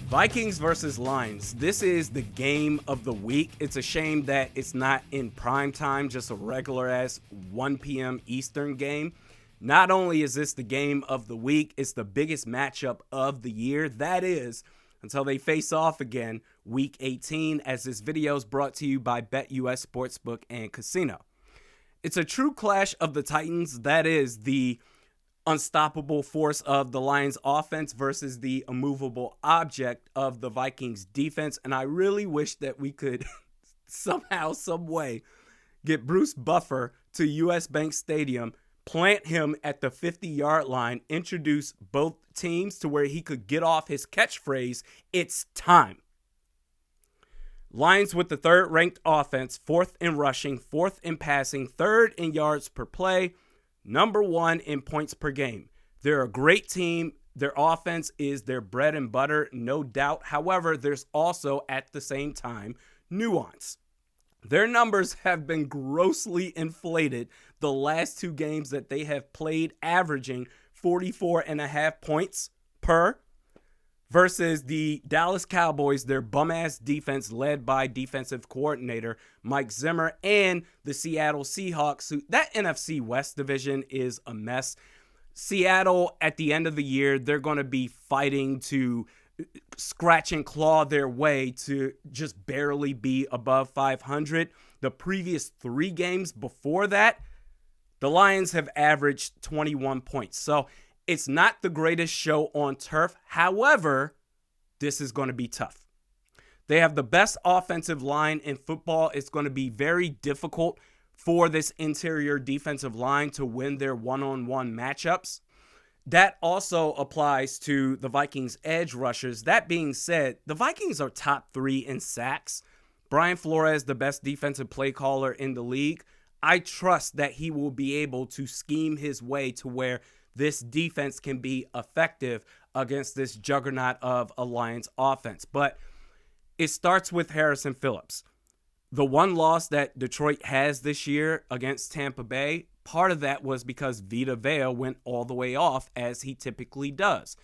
Vikings versus Lions. This is the game of the week. It's a shame that it's not in prime time, just a regular ass 1 p.m. Eastern game. Not only is this the game of the week, it's the biggest matchup of the year. That is, until they face off again, week 18, as this video is brought to you by BetUS Sportsbook and Casino. It's a true clash of the Titans. That is the unstoppable force of the Lions offense versus the immovable object of the Vikings defense. And I really wish that we could somehow, some way, get Bruce Buffer to US Bank Stadium, plant him at the 50-yard line, introduce both teams to where he could get off his catchphrase, "It's time." Lions with the third-ranked offense, fourth in rushing, fourth in passing, third in yards per play, number one in points per game. They're a great team. Their offense is their bread and butter, no doubt. However, there's also, at the same time, nuance. Their numbers have been grossly inflated the last two games that they have played, averaging 44.5 points per, versus the Dallas Cowboys, their bum-ass defense led by defensive coordinator Mike Zimmer, and the Seattle Seahawks. Who, that NFC West division is a mess. Seattle, at the end of the year, they're going to be fighting to scratch and claw their way to just barely be above 500. The previous three games before that, the Lions have averaged 21 points. So it's not the greatest show on turf. However, this is going to be tough. They have the best offensive line in football. It's going to be very difficult for this interior defensive line to win their one-on-one matchups. That also applies to the Vikings edge rushers. That being said, the Vikings are top 3 in sacks. Brian Flores, the best defensive play caller in the league. I trust that he will be able to scheme his way to where this defense can be effective against this juggernaut of a Lions offense. But it starts with Harrison Phillips. The one loss that Detroit has this year against Tampa Bay, part of that was because Vita Vea went all the way off, as he typically does.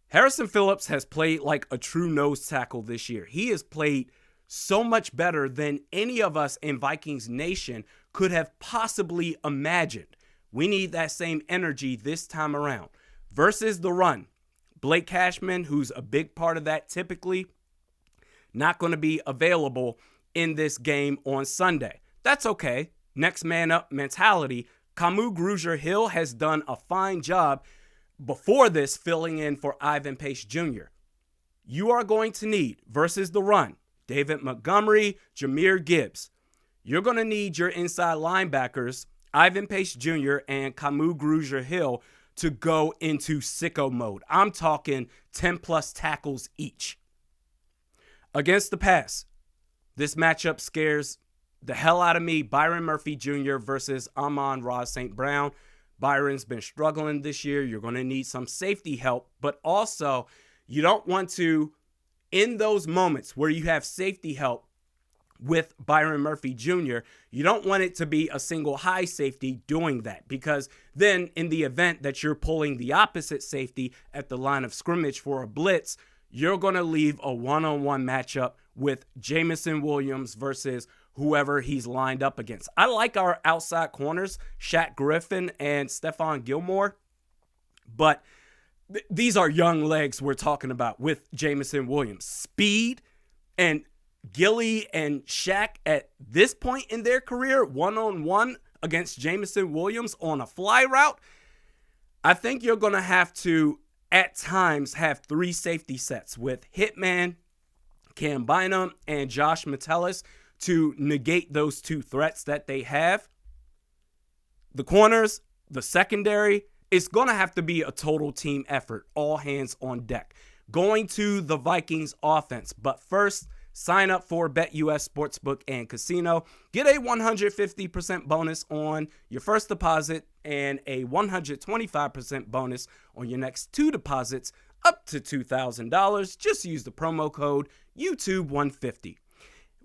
Harrison Phillips has played like a true nose tackle this year. He has played so much better than any of us in Vikings Nation could have possibly imagined. We need that same energy this time around. Versus the run, Blake Cashman, who's a big part of that typically, not going to be available in this game on Sunday. That's okay. Next man up mentality. Kamu Grugier-Hill has done a fine job before this filling in for Ivan Pace Jr. You are going to need, versus the run, David Montgomery, Jahmyr Gibbs. You're going to need your inside linebackers, Ivan Pace Jr. and Kamu Grugier-Hill, to go into sicko mode. I'm talking 10-plus tackles each. Against the pass, this matchup scares the hell out of me. Byron Murphy Jr. versus Amon-Ra St. Brown. Byron's been struggling this year. You're going to need some safety help, but also you don't want to, in those moments where you have safety help with Byron Murphy Jr., you don't want it to be a single high safety doing that, because then in the event that you're pulling the opposite safety at the line of scrimmage for a blitz, you're going to leave a one-on-one matchup with Jameson Williams versus whoever he's lined up against. I like our outside corners, Shaq Griffin and Stephon Gilmore, but these are young legs we're talking about with Jameson Williams. Speed, and Gilly and Shaq at this point in their career, one-on-one against Jameson Williams on a fly route, I think you're going to have to, at times, have 3 safety sets with Hitman, Cam Bynum, and Josh Metellus to negate those 2 threats that they have. The corners, the secondary, it's going to have to be a total team effort, all hands on deck. Going to the Vikings offense, but first, sign up for BetUS Sportsbook and Casino. Get a 150% bonus on your first deposit and a 125% bonus on your next 2 deposits up to $2,000. Just use the promo code YouTube150.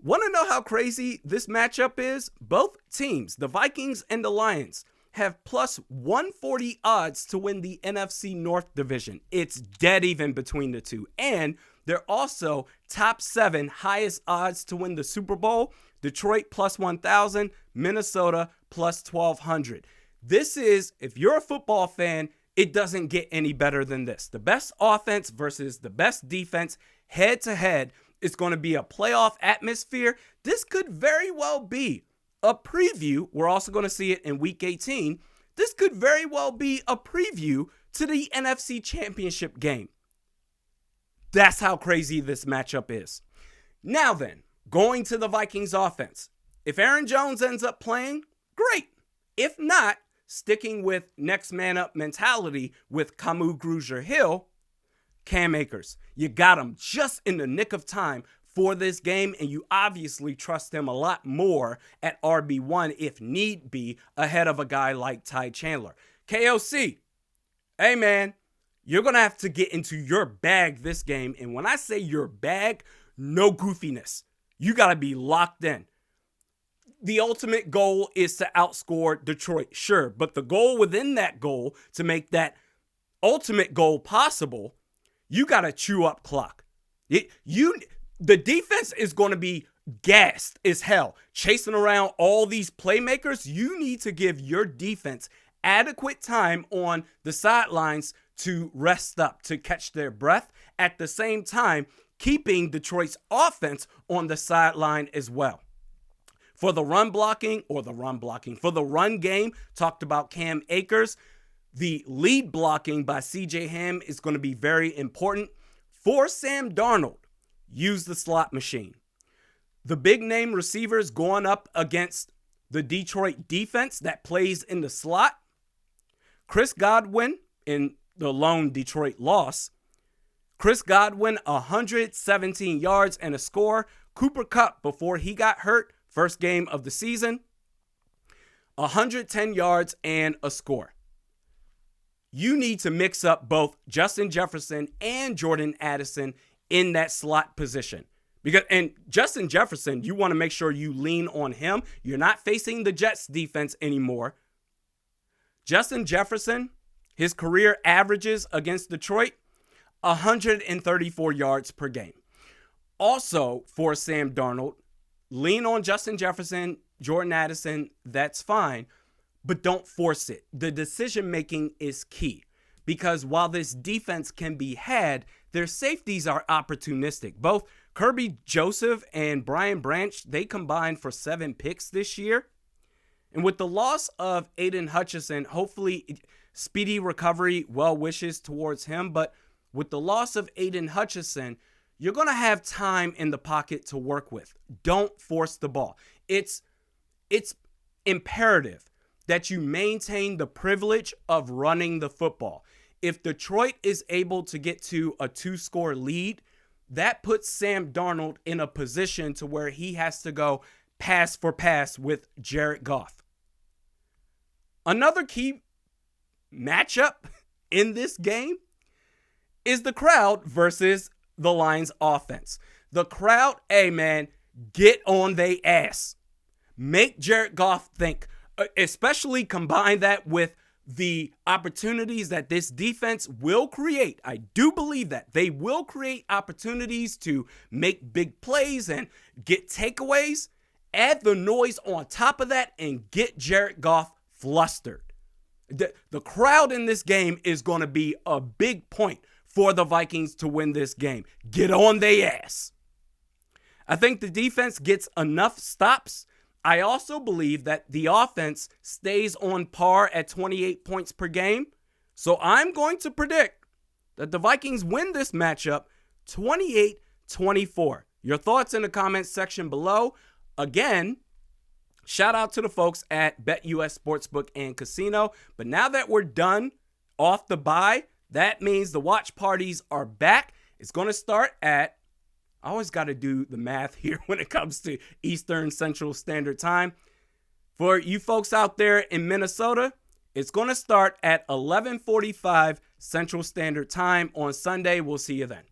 Want to know how crazy this matchup is? Both teams, the Vikings and the Lions, have plus 140 odds to win the NFC North division. It's dead even between the two. And they're also top 7 highest odds to win the Super Bowl. Detroit plus 1,000, Minnesota plus 1,200. This is, if you're a football fan, it doesn't get any better than this. The best offense versus the best defense head to head. It's going to be a playoff atmosphere. This could very well be a preview. We're also going to see it in week 18. This could very well be a preview to the NFC Championship game. That's how crazy this matchup is. Now then, going to the Vikings offense. If Aaron Jones ends up playing, great. If not, sticking with next man up mentality with Kamu Grugier-Hill, Cam Akers. You got him just in the nick of time for this game, and you obviously trust him a lot more at RB1 if need be, ahead of a guy like Ty Chandler. KOC, hey man, you're going to have to get into your bag this game, and when I say your bag, no goofiness. You got to be locked in. The ultimate goal is to outscore Detroit, sure, but the goal within that goal to make that ultimate goal possible, you got to chew up clock. The defense is going to be gassed as hell, chasing around all these playmakers. You need to give your defense adequate time on the sidelines to rest up, to catch their breath, at the same time keeping Detroit's offense on the sideline as well. For the run game, talked about Cam Akers. The lead blocking by C.J. Ham is going to be very important. For Sam Darnold, use the slot machine. The big name receivers going up against the Detroit defense that plays in the slot. Chris Godwin in the lone Detroit loss. Chris Godwin, 117 yards and a score. Cooper Kupp, before he got hurt, first game of the season, 110 yards and a score. You need to mix up both Justin Jefferson and Jordan Addison in that slot position. And Justin Jefferson, you want to make sure you lean on him. You're not facing the Jets defense anymore. Justin Jefferson, his career averages against Detroit, 134 yards per game. Also, for Sam Darnold, lean on Justin Jefferson, Jordan Addison, that's fine, but don't force it. The decision-making is key because while this defense can be had, their safeties are opportunistic. Both Kirby Joseph and Brian Branch, they combined for 7 picks this year. And with the loss of Aiden Hutchinson, hopefully speedy recovery, well wishes towards him, but with the loss of Aiden Hutchinson, you're going to have time in the pocket to work with. Don't force the ball. It's imperative that you maintain the privilege of running the football. If Detroit is able to get to a 2-score lead, that puts Sam Darnold in a position to where he has to go pass for pass with Jared Goff. Another key matchup in this game is the crowd versus the Lions offense. The crowd, hey man, get on they ass. Make Jared Goff think, especially combine that with the opportunities that this defense will create. I do believe that they will create opportunities to make big plays and get takeaways. Add the noise on top of that and get Jared Goff flustered. The crowd in this game is going to be a big point for the Vikings to win this game. Get on their ass. I think the defense gets enough stops. I also believe that the offense stays on par at 28 points per game. So I'm going to predict that the Vikings win this matchup 28-24. Your thoughts in the comments section below. Again, shout out to the folks at BetUS Sportsbook and Casino. But now that we're done off the bye, that means the watch parties are back. It's going to start at, I always got to do the math here when it comes to Eastern Central Standard Time. For you folks out there in Minnesota, it's going to start at 11:45 Central Standard Time on Sunday. We'll see you then.